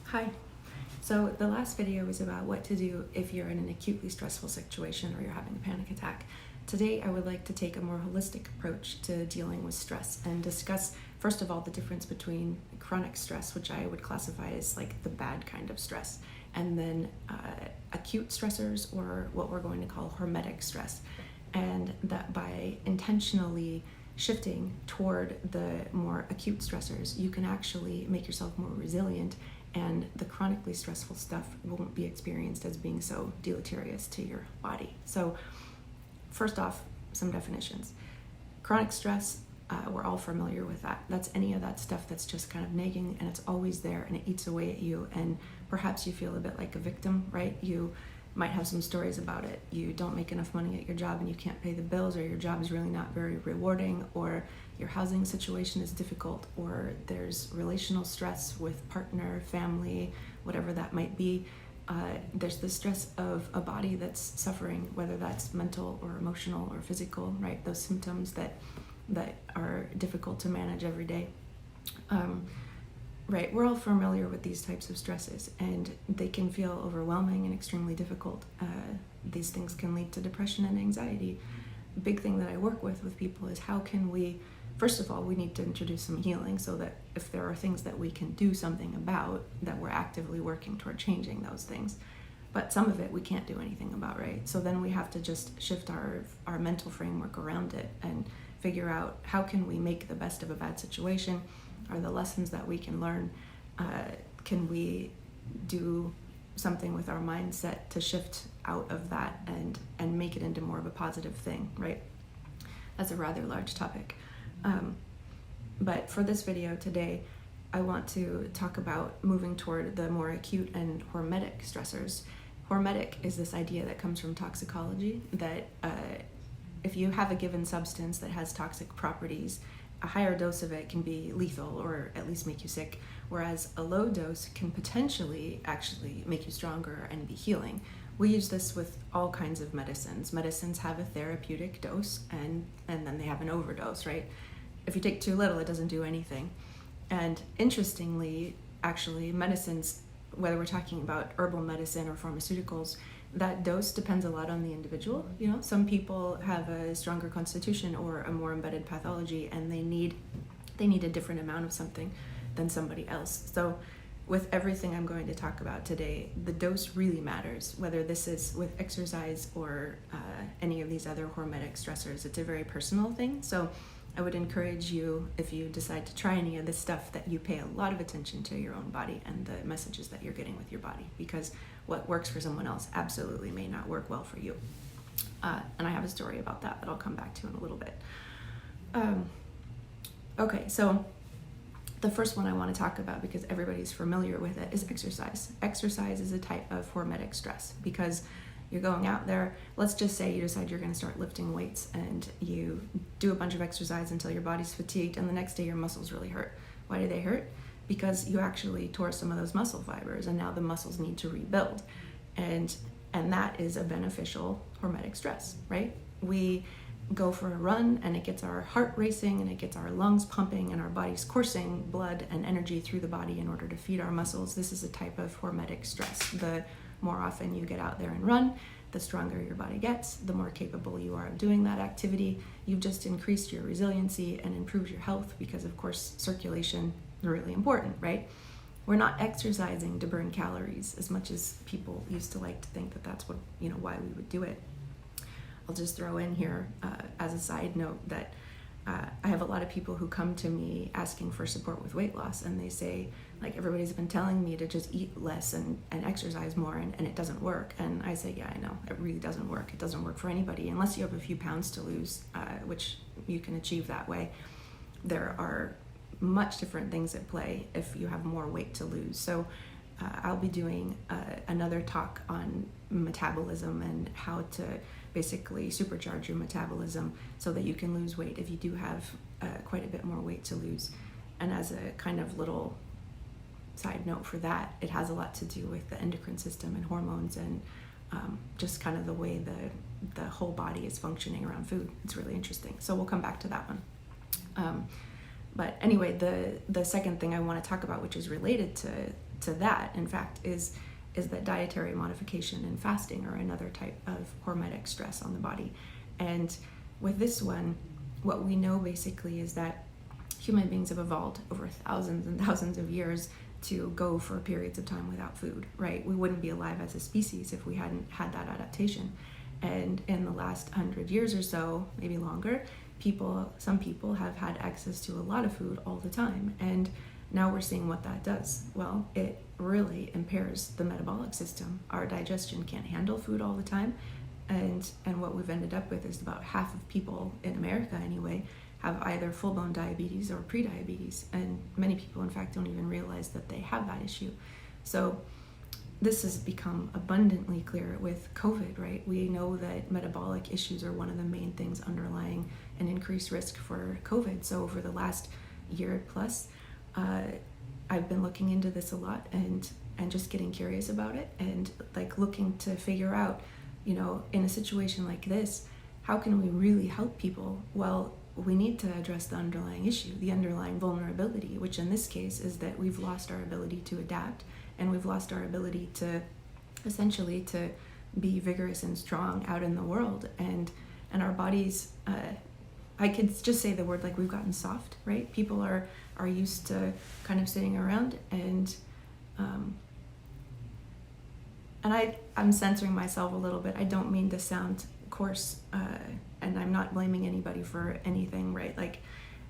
Hi. So the last video was about what to do if you're in an acutely stressful situation or you're having a panic attack. Today I would like to take a more holistic approach to dealing with stress and discuss, first of all, the difference between chronic stress, which I would classify as like the bad kind of stress, and then acute stressors, or what we're going to call hormetic stress. And that by intentionally shifting toward the more acute stressors, you can actually make yourself more resilient, and the chronically stressful stuff won't be experienced as being so deleterious to your body. So first off, some definitions. Chronic stress, we're all familiar with that. That's any of that stuff that's just kind of nagging, and it's always there, and it eats away at you, and perhaps you feel a bit like a victim, right? You might have some stories about it. You don't make enough money at your job and you can't pay the bills, or your job is really not very rewarding, or your housing situation is difficult, or there's relational stress with partner, family, whatever that might be. There's the stress of a body that's suffering, whether that's mental or emotional or physical, right? Those symptoms that are difficult to manage every day. Right, we're all familiar with these types of stresses, and they can feel overwhelming and extremely difficult. These things can lead to depression and anxiety. The big thing that I work with people is how can we, first of all, we need to introduce some healing, so that if there are things that we can do something about, that we're actively working toward changing those things. But some of it we can't do anything about, right? So then we have to just shift our mental framework around it and figure out how can we make the best of a bad situation. Are the lessons that we can learn? Can we do something with our mindset to shift out of that and make it into more of a positive thing, right? That's a rather large topic. But for this video today, I want to talk about moving toward the more acute and hormetic stressors. Hormetic is this idea that comes from toxicology, that if you have a given substance that has toxic properties, a higher dose of it can be lethal, or at least make you sick, whereas a low dose can potentially actually make you stronger and be healing. We use this with all kinds of medicines. Medicines have a therapeutic dose, and then they have an overdose, right? If you take too little, it doesn't do anything. And interestingly, actually, medicines, whether we're talking about herbal medicine or pharmaceuticals, that dose depends a lot on the individual. You know, some people have a stronger constitution or a more embedded pathology, and they need a different amount of something than somebody else. So with everything I'm going to talk about today, the dose really matters, whether this is with exercise or any of these other hormetic stressors. It's a very personal thing. So I would encourage you, if you decide to try any of this stuff, that you pay a lot of attention to your own body and the messages that you're getting with your body, because what works for someone else absolutely may not work well for you. And I have a story about that I'll come back to in a little bit. Okay, so the first one I want to talk about, because everybody's familiar with it, is exercise. Exercise is a type of hormetic stress, because you're going out there, let's just say you decide you're going to start lifting weights, and you do a bunch of exercise until your body's fatigued, and the next day your muscles really hurt. Why do they hurt? Because you actually tore some of those muscle fibers, and now the muscles need to rebuild. And that is a beneficial hormetic stress, right? We go for a run, and it gets our heart racing, and it gets our lungs pumping, and our body's coursing blood and energy through the body in order to feed our muscles. This is a type of hormetic stress. The more often you get out there and run, the stronger your body gets, the more capable you are of doing that activity. You've just increased your resiliency and improved your health, because of course circulation is really important, right? We're not exercising to burn calories, as much as people used to like to think that that's what, why we would do it. I'll just throw in here as a side note that I have a lot of people who come to me asking for support with weight loss, and they say, like, everybody's been telling me to just eat less and exercise more, and it doesn't work. And I say, yeah, I know, it really doesn't work. It doesn't work for anybody unless you have a few pounds to lose, which you can achieve that way. There are much different things at play if you have more weight to lose. So I'll be doing another talk on metabolism and how to basically supercharge your metabolism so that you can lose weight if you do have quite a bit more weight to lose. And as a kind of little side note for that, it has a lot to do with the endocrine system and hormones, and just kind of the way the whole body is functioning around food. It's really interesting. So we'll come back to that one. But anyway, the second thing I want to talk about, which is related to that, in fact, is that dietary modification and fasting are another type of hormetic stress on the body. And with this one, what we know basically is that human beings have evolved over thousands and thousands of years to go for periods of time without food, right? We wouldn't be alive as a species if we hadn't had that adaptation. And in the last 100 years or so, maybe longer, some people have had access to a lot of food all the time. And now we're seeing what that does. Well, it really impairs the metabolic system. Our digestion can't handle food all the time. And what we've ended up with is about half of people in America anyway have either full-blown diabetes or prediabetes. And many people, in fact, don't even realize that they have that issue. So this has become abundantly clear with COVID, right? We know that metabolic issues are one of the main things underlying an increased risk for COVID. So over the last year plus, I've been looking into this a lot and just getting curious about it and like looking to figure out, in a situation like this, how can we really help people? Well, we need to address the underlying issue, the underlying vulnerability, which in this case is that we've lost our ability to adapt, and we've lost our ability to essentially to be vigorous and strong out in the world. And our bodies, I could just say the word, like, we've gotten soft, right? People are used to kind of sitting around, and I'm censoring myself a little bit. I don't mean to sound coarse, and I'm not blaming anybody for anything, right? Like,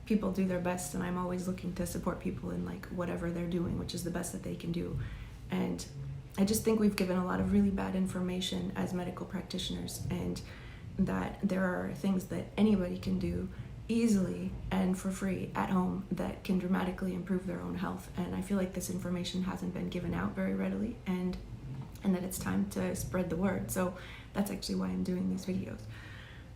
people do their best, and I'm always looking to support people in like whatever they're doing, which is the best that they can do. And I just think we've given a lot of really bad information as medical practitioners, and that there are things that anybody can do easily and for free at home that can dramatically improve their own health. And I feel like this information hasn't been given out very readily, and that it's time to spread the word. So that's actually why I'm doing these videos.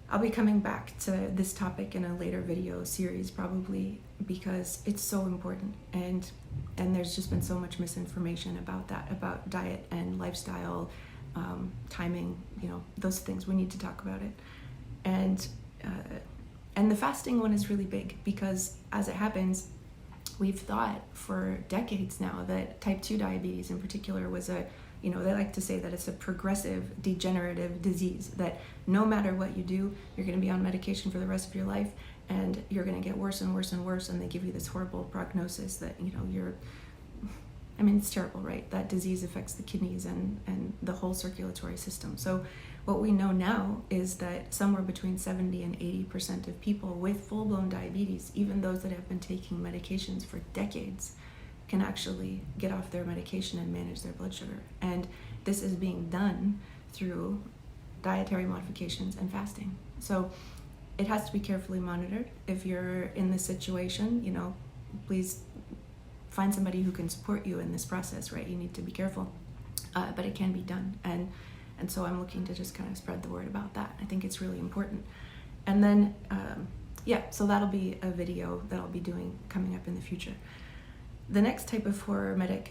I'll be coming back to this topic in a later video series probably, because it's so important, and there's just been so much misinformation about that, about diet and lifestyle, timing, those things. We need to talk about it. And the fasting one is really big, because as it happens, we've thought for decades now that type 2 diabetes in particular was they like to say that it's a progressive degenerative disease, that no matter what you do, you're going to be on medication for the rest of your life, and you're going to get worse and worse and worse, and they give you this horrible prognosis that, it's terrible, right? That disease affects the kidneys and the whole circulatory system. So what we know now is that somewhere between 70 and 80% of people with full-blown diabetes, even those that have been taking medications for decades, can actually get off their medication and manage their blood sugar. And this is being done through dietary modifications and fasting. So it has to be carefully monitored. If you're in this situation, please find somebody who can support you in this process, right? You need to be careful, but it can be done. And so I'm looking to just kind of spread the word about that. I think it's really important. And then, so that'll be a video that I'll be doing coming up in the future. The next type of hormetic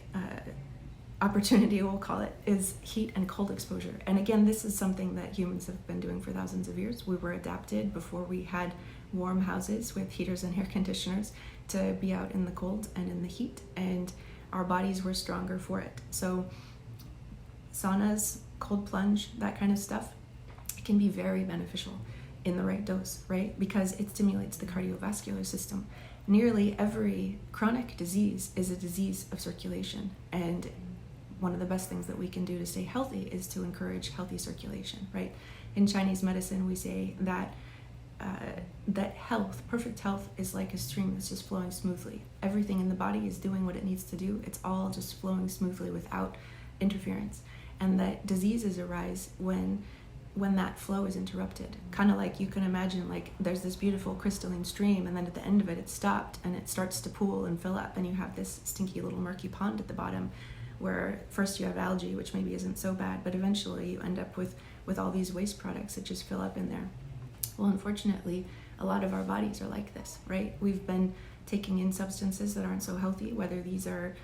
opportunity, we'll call it, is heat and cold exposure. And again, this is something that humans have been doing for thousands of years. We were adapted before we had warm houses with heaters and air conditioners to be out in the cold and in the heat, and our bodies were stronger for it. So saunas, cold plunge, that kind of stuff, it can be very beneficial in the right dose, right? Because it stimulates the cardiovascular system. Nearly every chronic disease is a disease of circulation, and one of the best things that we can do to stay healthy is to encourage healthy circulation, right? In Chinese medicine, we say that perfect health is like a stream that's just flowing smoothly. Everything in the body is doing what it needs to do. It's all just flowing smoothly without interference, and that diseases arise when that flow is interrupted. Kind of like you can imagine, like, there's this beautiful crystalline stream, and then at the end of it, it's stopped, and it starts to pool and fill up, and you have this stinky little murky pond at the bottom, where first you have algae, which maybe isn't so bad, but eventually you end up with all these waste products that just fill up in there. Well, unfortunately, a lot of our bodies are like this, right? We've been taking in substances that aren't so healthy, whether these are,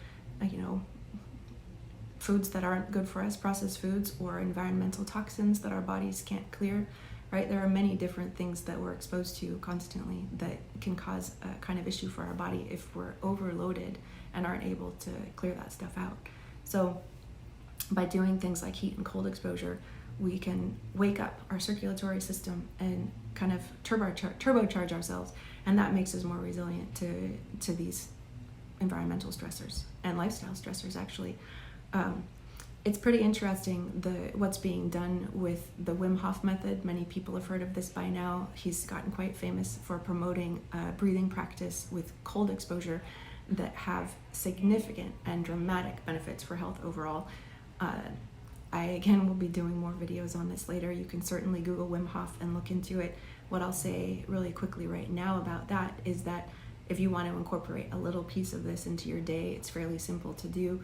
foods that aren't good for us, processed foods, or environmental toxins that our bodies can't clear. right? There are many different things that we're exposed to constantly that can cause a kind of issue for our body if we're overloaded and aren't able to clear that stuff out. So by doing things like heat and cold exposure, we can wake up our circulatory system and kind of turbocharge ourselves, and that makes us more resilient to these environmental stressors and lifestyle stressors, actually. It's pretty interesting what's being done with the Wim Hof method. Many people have heard of this by now. He's gotten quite famous for promoting a breathing practice with cold exposure that have significant and dramatic benefits for health overall. I, again, will be doing more videos on this later. You can certainly Google Wim Hof and look into it. What I'll say really quickly right now about that is that if you want to incorporate a little piece of this into your day, it's fairly simple to do.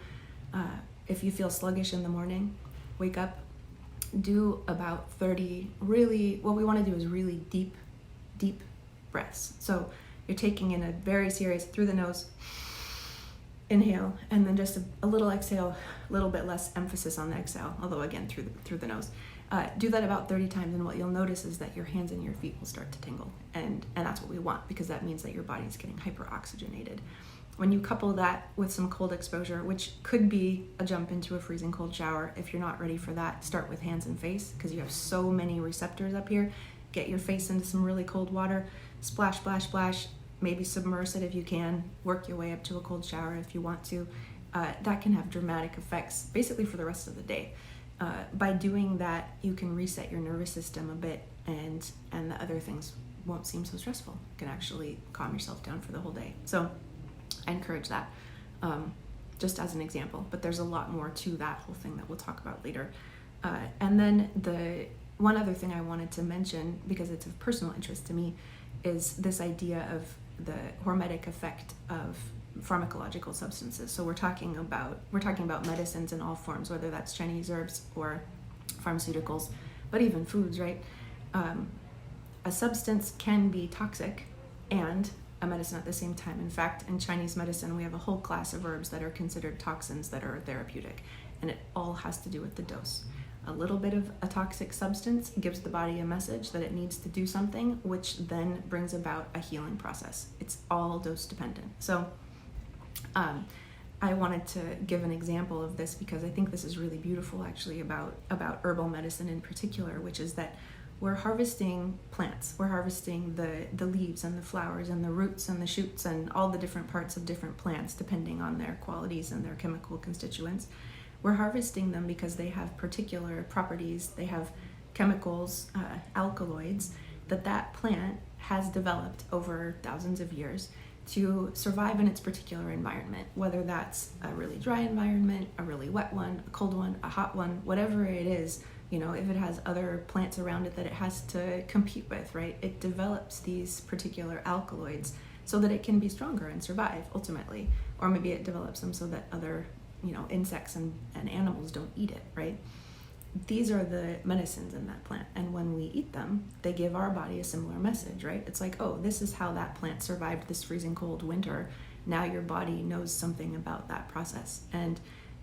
If you feel sluggish in the morning, wake up, do about 30 what we want to do is really deep breaths. So you're taking in a very serious, through the nose, inhale, and then just a little exhale, a little bit less emphasis on the exhale, although again through the nose. Do that about 30 times, and what you'll notice is that your hands and your feet will start to tingle, and that's what we want, because that means that your body's getting hyperoxygenated. When you couple that with some cold exposure, which could be a jump into a freezing cold shower, if you're not ready for that, start with hands and face, because you have so many receptors up here. Get your face into some really cold water, splash, splash, splash, maybe submerge it if you can, work your way up to a cold shower if you want to. That can have dramatic effects basically for the rest of the day. By doing that, you can reset your nervous system a bit, and the other things won't seem so stressful. You can actually calm yourself down for the whole day. So I encourage that, just as an example, but there's a lot more to that whole thing that we'll talk about later. And then the one other thing I wanted to mention, because it's of personal interest to me, is this idea of the hormetic effect of pharmacological substances. So we're talking about medicines in all forms, whether that's Chinese herbs or pharmaceuticals, but even foods, right? A substance can be toxic and a medicine at the same time. In fact, in Chinese medicine, we have a whole class of herbs that are considered toxins that are therapeutic, and it all has to do with the dose. A little bit of a toxic substance gives the body a message that it needs to do something, which then brings about a healing process. It's all dose dependent. So I wanted to give an example of this because I think this is really beautiful, actually, about herbal medicine in particular, which is that we're harvesting plants. We're harvesting the leaves and the flowers and the roots and the shoots and all the different parts of different plants, depending on their qualities and their chemical constituents. We're harvesting them because they have particular properties. They have chemicals, alkaloids, that plant has developed over thousands of years to survive in its particular environment, whether that's a really dry environment, a really wet one, a cold one, a hot one, whatever it is. You know, if it has other plants around it that it has to compete with, right? It develops these particular alkaloids so that it can be stronger and survive ultimately. Or maybe it develops them so that other, insects and animals don't eat it, right? These are the medicines in that plant. And when we eat them, they give our body a similar message, right? It's like, oh, this is how that plant survived this freezing cold winter. Now your body knows something about that process. And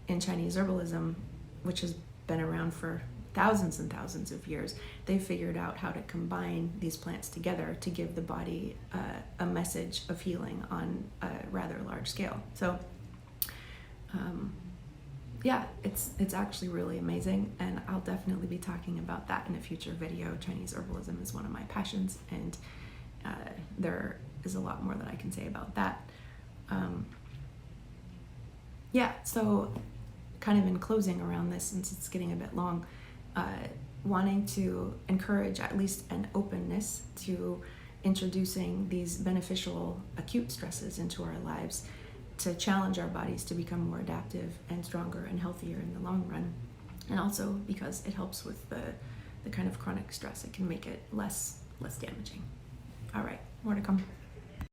in Chinese herbalism, which has been around for thousands and thousands of years, they figured out how to combine these plants together to give the body a message of healing on a rather large scale. So it's actually really amazing, and I'll definitely be talking about that in a future video. Chinese herbalism is one of my passions, and there is a lot more that I can say about that. So kind of in closing around this, since it's getting a bit long, wanting to encourage at least an openness to introducing these beneficial acute stresses into our lives to challenge our bodies to become more adaptive and stronger and healthier in the long run. And also because it helps with the kind of chronic stress, it can make it less damaging. All right, more to come.